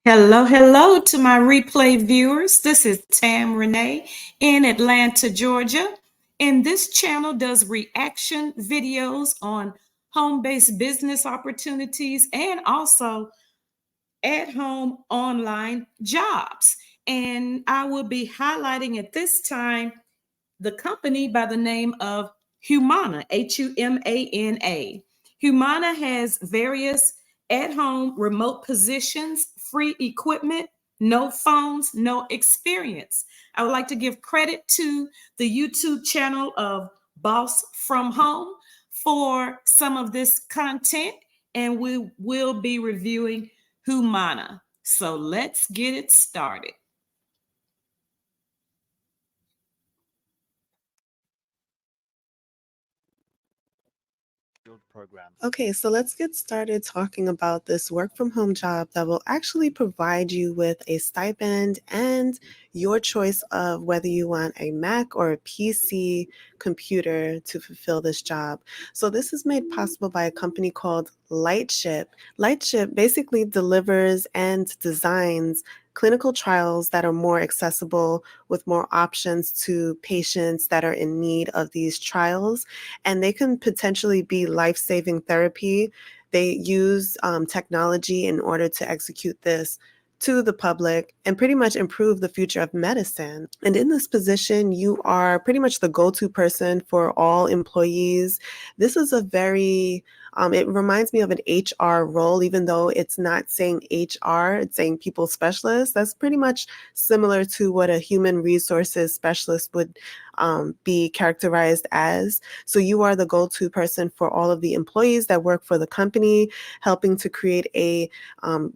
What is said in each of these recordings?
Hello, hello to my replay viewers. This is Tam Renee in Atlanta, Georgia. And this channel does reaction videos on home-based business opportunities and also at-home online jobs. And I will be highlighting at this time the company by the name of Humana, Humana. Humana has various at home remote positions, free equipment, no phones, no experience. I would like to give credit to the YouTube channel of Boss from Home for some of this content, and we will be reviewing Humana. So let's get it started. Okay, so let's get started talking about this work from home job that will actually provide you with a stipend and your choice of whether you want a Mac or a PC computer to fulfill this job. So this is made possible by a company called Lightship. Lightship basically delivers and designs clinical trials that are more accessible with more options to patients that are in need of these trials, and they can potentially be life-saving therapy. They use technology in order to execute this to the public and pretty much improve the future of medicine. And in this position, you are pretty much the go-to person for all employees. This is a very it reminds me of an HR role, even though it's not saying HR, it's saying people specialist. That's pretty much similar to what a human resources specialist would be characterized as. So you are the go-to person for all of the employees that work for the company, helping to create a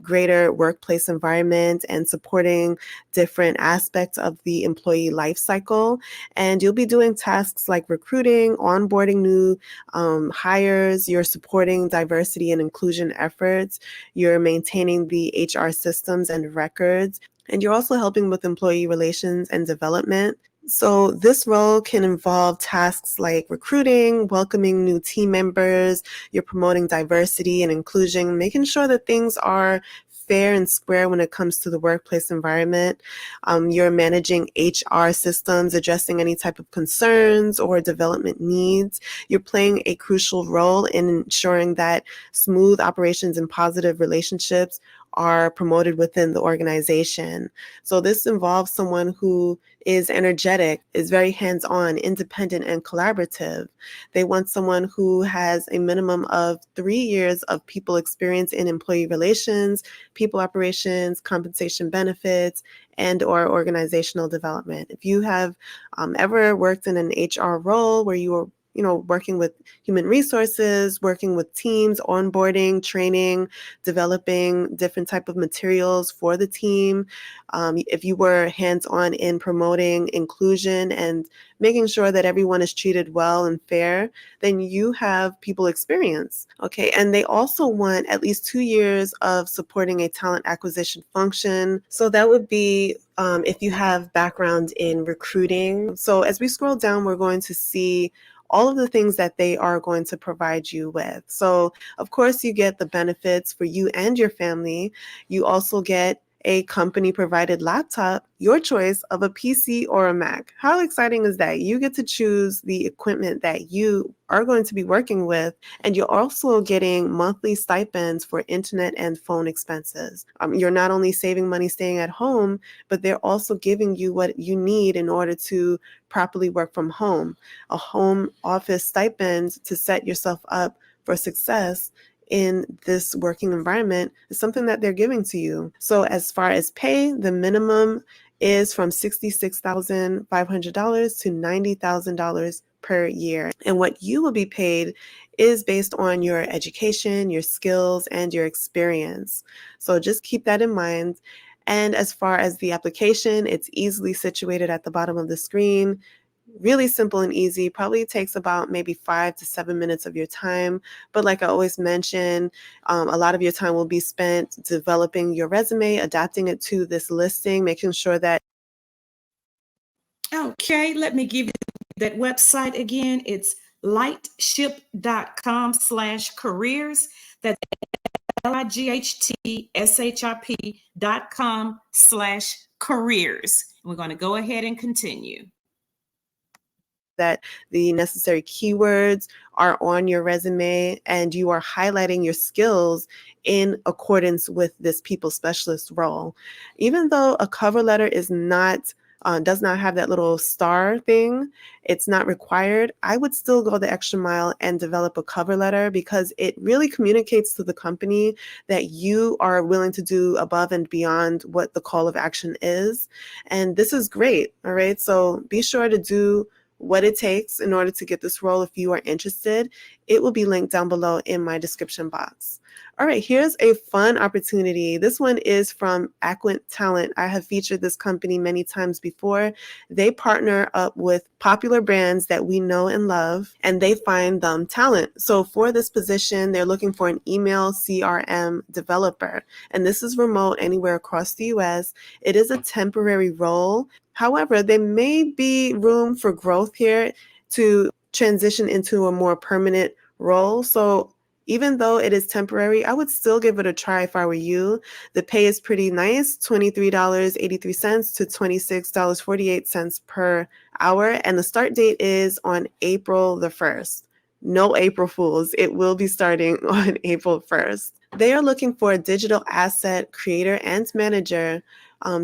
greater workplace environment and supporting different aspects of the employee life cycle. And you'll be doing tasks like recruiting, onboarding new hires, you're supporting diversity and inclusion efforts, you're maintaining the HR systems and records, and you're also helping with employee relations and development. So this role can involve tasks like recruiting, welcoming new team members, you're promoting diversity and inclusion, making sure that things are fair and square when it comes to the workplace environment. You're managing HR systems, addressing any type of concerns or development needs. You're playing a crucial role in ensuring that smooth operations and positive relationships are promoted within the organization. So this involves someone who is energetic, is very hands-on, independent, and collaborative. They want someone who has a minimum of 3 years of people experience in employee relations, people operations, compensation benefits, and or organizational development. If you have ever worked in an HR role where you were working with human resources, working with teams, onboarding, training, developing different type of materials for the team. If you were hands-on in promoting inclusion and making sure that everyone is treated well and fair, then you have people experience. Okay, and they also want at least 2 years of supporting a talent acquisition function. So that would be if you have background in recruiting. So as we scroll down, we're going to see all of the things that they are going to provide you with. So, of course, you get the benefits for you and your family. You also get a company provided laptop, your choice of a PC or a Mac. How exciting is that? You get to choose the equipment that you are going to be working with, and you're also getting monthly stipends for internet and phone expenses. You're not only saving money staying at home, but they're also giving you what you need in order to properly work from home. A home office stipend to set yourself up for success in this working environment is something that they're giving to you. So as far as pay, the minimum is from $66,500 to $90,000 per year. And what you will be paid is based on your education, your skills, and your experience. So just keep that in mind. And as far as the application, it's easily situated at the bottom of the screen. Really simple and easy, probably takes about maybe 5 to 7 minutes of your time. But like I always mention, a lot of your time will be spent developing your resume, adapting it to this listing, making sure that. Okay, let me give you that website again. It's lightship.com/careers. That's lightship humana.com/careers. We're going to go ahead and continue. That the necessary keywords are on your resume and you are highlighting your skills in accordance with this people specialist role. Even though a cover letter is not does not have that little star thing, it's not required, I would still go the extra mile and develop a cover letter because it really communicates to the company that you are willing to do above and beyond what the call of action is. And this is great. All right. So be sure to do what it takes in order to get this role if you are interested. It will be linked down below in my description box. All right, here's a fun opportunity. This one is from Aquint Talent. I have featured this company many times before. They partner up with popular brands that we know and love, and they find them talent. So for this position, they're looking for an email CRM developer, and this is remote anywhere across the US. It is a temporary role. However, there may be room for growth here to transition into a more permanent role. So even though it is temporary, I would still give it a try if I were you. The pay is pretty nice, $23.83 to $26.48 per hour. And the start date is on April the 1st. No April Fools. It will be starting on April 1st. They are looking for a digital asset creator and manager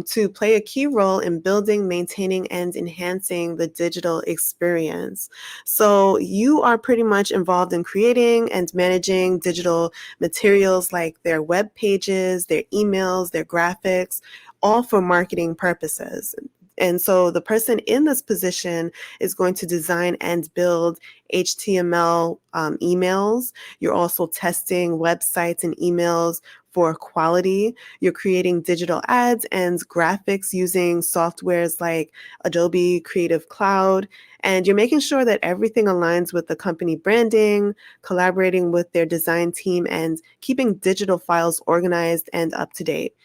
to play a key role in building, maintaining, and enhancing the digital experience. So you are pretty much involved in creating and managing digital materials like their web pages, their emails, their graphics, all for marketing purposes. And so the person in this position is going to design and build HTML emails. You're also testing websites and emails for quality. You're creating digital ads and graphics using softwares like Adobe Creative Cloud. And you're making sure that everything aligns with the company branding, collaborating with their design team, and keeping digital files organized and up to date.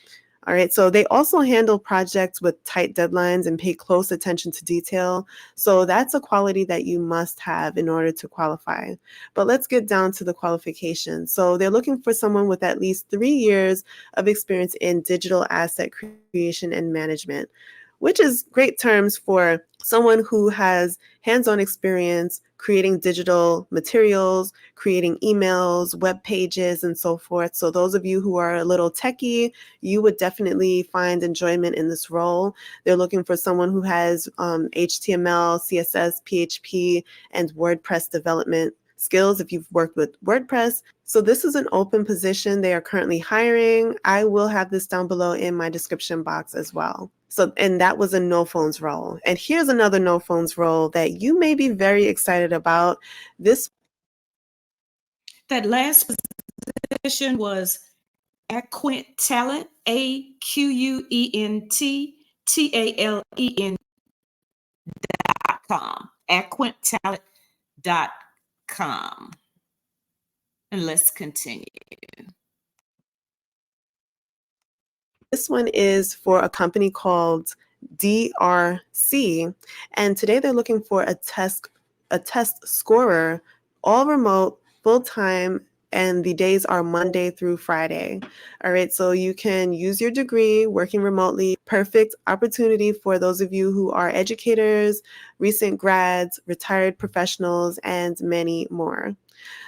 All right, so they also handle projects with tight deadlines and pay close attention to detail. So that's a quality that you must have in order to qualify. But let's get down to the qualifications. So they're looking for someone with at least 3 years of experience in digital asset creation and management, which is great terms for someone who has hands-on experience creating digital materials, creating emails, web pages, and so forth. So those of you who are a little techie, you would definitely find enjoyment in this role. They're looking for someone who has HTML, CSS, PHP, and WordPress development skills if you've worked with WordPress. So this is an open position. They are currently hiring. I will have this down below in my description box as well. So, and that was a no phones role. And here's another no phones role that you may be very excited about. That last position was Aquint Talent, AQUINTTALENT.com. AquintTalent.com. And let's continue. This one is for a company called DRC, and today they're looking for a test scorer, all remote, full-time, and the days are Monday through Friday. All right, so you can use your degree working remotely. Perfect opportunity for those of you who are educators, recent grads, retired professionals, and many more.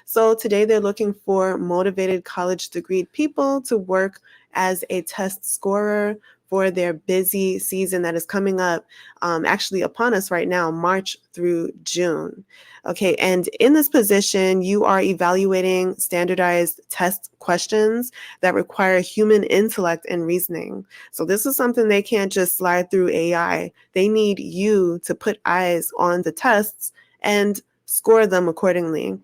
So today they're looking for motivated college degreed people to work as a test scorer for their busy season that is coming up, actually upon us right now, March through June. Okay, and in this position, you are evaluating standardized test questions that require human intellect and reasoning. So this is something they can't just slide through AI. They need you to put eyes on the tests and score them accordingly.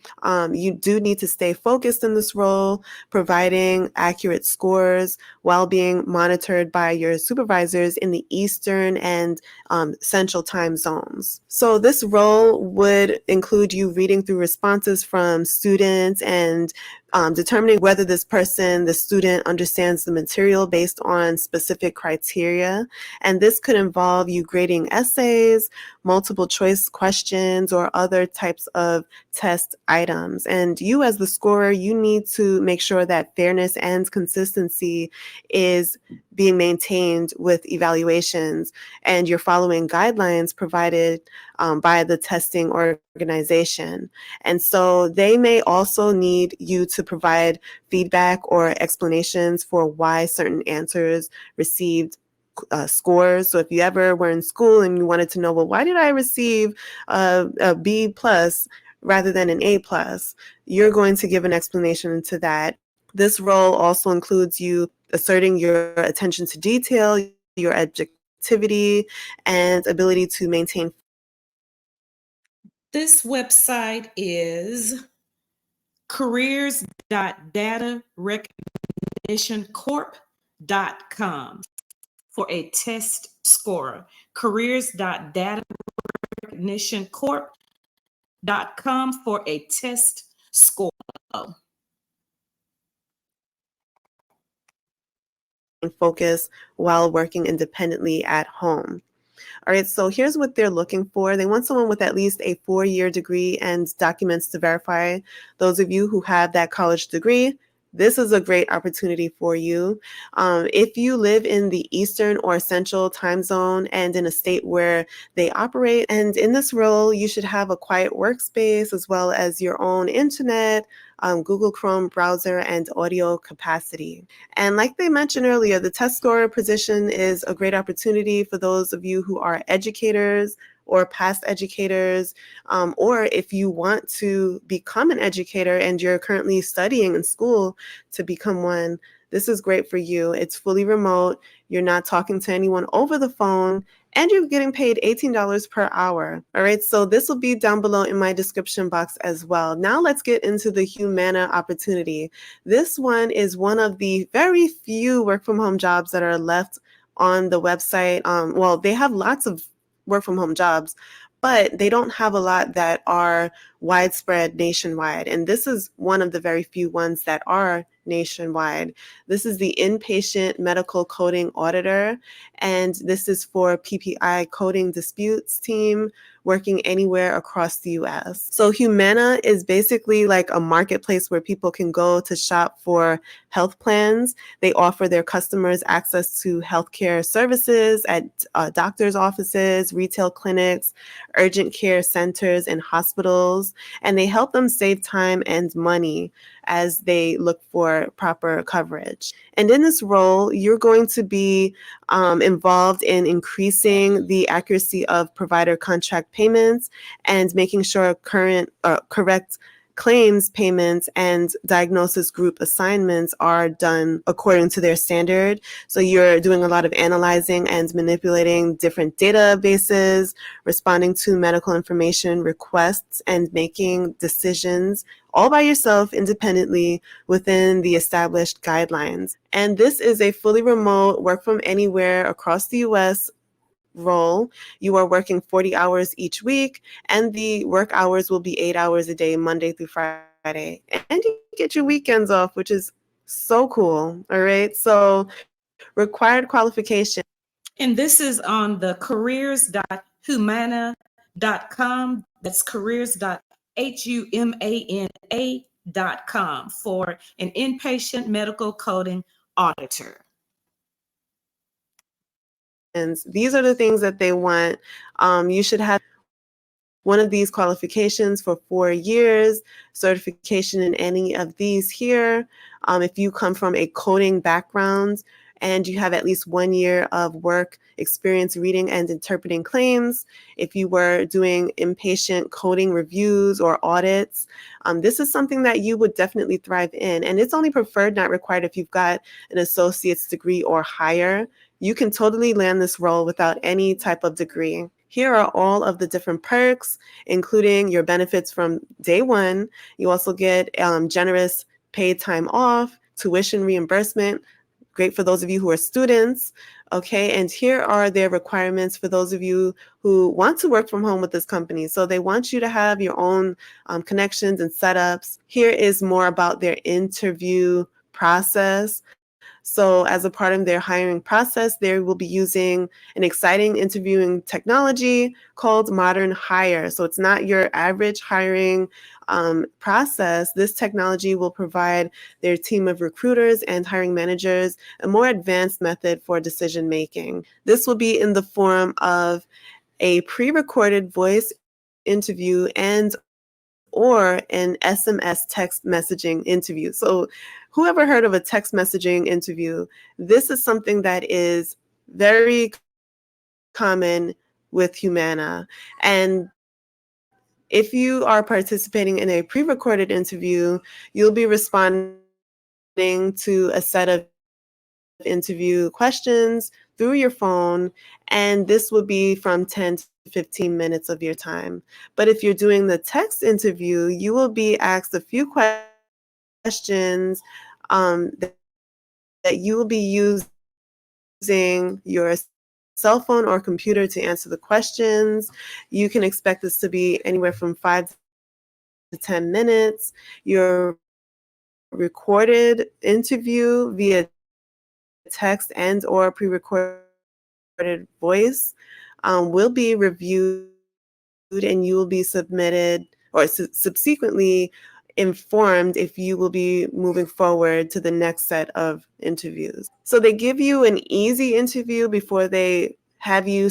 You do need to stay focused in this role, providing accurate scores while being monitored by your supervisors in the Eastern and Central time zones. So this role would include you reading through responses from students and determining whether the student understands the material based on specific criteria. And this could involve you grading essays, multiple choice questions, or other types of test items. And you, as the scorer, you need to make sure that fairness and consistency is being maintained with evaluations, and you're following guidelines provided by the testing organization. And so they may also need you to provide feedback or explanations for why certain answers received scores. So if you ever were in school and you wanted to know, well, why did I receive a B plus rather than an A plus, you're going to give an explanation to that. This role also includes you asserting your attention to detail, your objectivity, and ability to maintain. This website is careers.datarecognitioncorp.com for a test scorer. Careers.datarecognitioncorp.com for a test score. Focus while working independently at home. All right, so here's what they're looking for. They want someone with at least a 4-year degree and documents to verify. Those of you who have that college degree, this is a great opportunity for you. If you live in the Eastern or Central time zone and in a state where they operate, and in this role, you should have a quiet workspace as well as your own internet, Google Chrome browser, and audio capacity. And like they mentioned earlier, the test scorer position is a great opportunity for those of you who are educators or past educators, or if you want to become an educator and you're currently studying in school to become one, this is great for you. It's fully remote. You're not talking to anyone over the phone, and you're getting paid $18 per hour. All right, so this will be down below in my description box as well. Now let's get into the Humana opportunity. This one is one of the very few work from home jobs that are left on the website. Well, they have lots of work from home jobs, but they don't have a lot that are widespread nationwide. And this is one of the very few ones that are nationwide. This is the inpatient medical coding auditor, and this is for PPI coding disputes team working anywhere across the US. So Humana is basically like a marketplace where people can go to shop for health plans. They offer their customers access to healthcare services at doctors' offices, retail clinics, urgent care centers, and hospitals, and they help them save time and money as they look for proper coverage. And in this role, you're going to be involved in increasing the accuracy of provider contract payments and making sure correct claims payments and diagnosis group assignments are done according to their standard. So you're doing a lot of analyzing and manipulating different databases, responding to medical information requests, and making decisions all by yourself independently within the established guidelines. And this is a fully remote, work from anywhere across the US role. You are working 40 hours each week, and the work hours will be 8 hours a day, Monday through Friday. And you get your weekends off, which is so cool. All right. So, required qualification. And this is on the careers.humana.com. That's careers.humana.com for an inpatient medical coding auditor. And these are the things that they want. You should have one of these qualifications for 4 years, certification in any of these here. If you come from a coding background and you have at least 1 year of work experience reading and interpreting claims, if you were doing inpatient coding reviews or audits, this is something that you would definitely thrive in. And it's only preferred, not required, if you've got an associate's degree or higher. You can totally land this role without any type of degree. Here are all of the different perks, including your benefits from day one. You also get generous paid time off, tuition reimbursement, great for those of you who are students. Okay, and here are their requirements for those of you who want to work from home with this company. So they want you to have your own connections and setups. Here is more about their interview process. So, as a part of their hiring process, they will be using an exciting interviewing technology called Modern Hire. So, it's not your average hiring process. This technology will provide their team of recruiters and hiring managers a more advanced method for decision making. This will be in the form of a pre-recorded voice interview or an SMS text messaging interview. So whoever heard of a text messaging interview, this is something that is very common with Humana. And if you are participating in a pre-recorded interview, you'll be responding to a set of interview questions through your phone, and this will be from 10 to 15 minutes of your time. But if you're doing the text interview, you will be asked a few questions that you will be using your cell phone or computer to answer the questions. You can expect this to be anywhere from 5 to 10 minutes. You're recorded interview via text and or pre-recorded voice will be reviewed, and you will be submitted or subsequently informed if you will be moving forward to the next set of interviews. So they give you an easy interview before they have you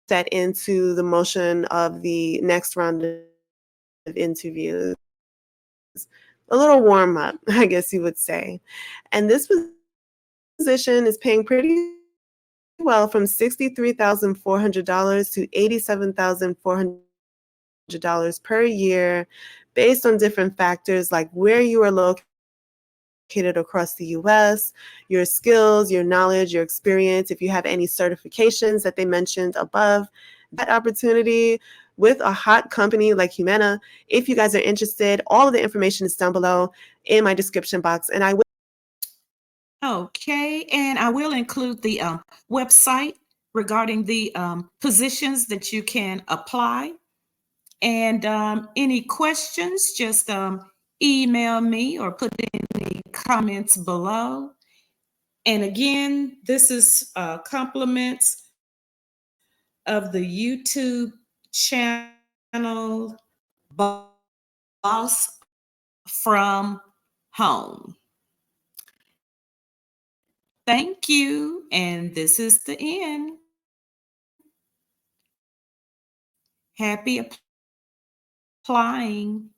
set into the motion of the next round of interviews. A little warm up, I guess you would say. And this position is paying pretty well, from $63,400 to $87,400 per year, based on different factors like where you are located across the US, your skills, your knowledge, your experience, if you have any certifications that they mentioned above. That opportunity with a hot company like Humana. If you guys are interested, all of the information is down below in my description box, and I will Okay, and I will include the website regarding the positions that you can apply. And any questions, just email me or put in the comments below. And again, this is compliments of the YouTube channel Boss from Home. Thank you, and this is the end. Happy applying.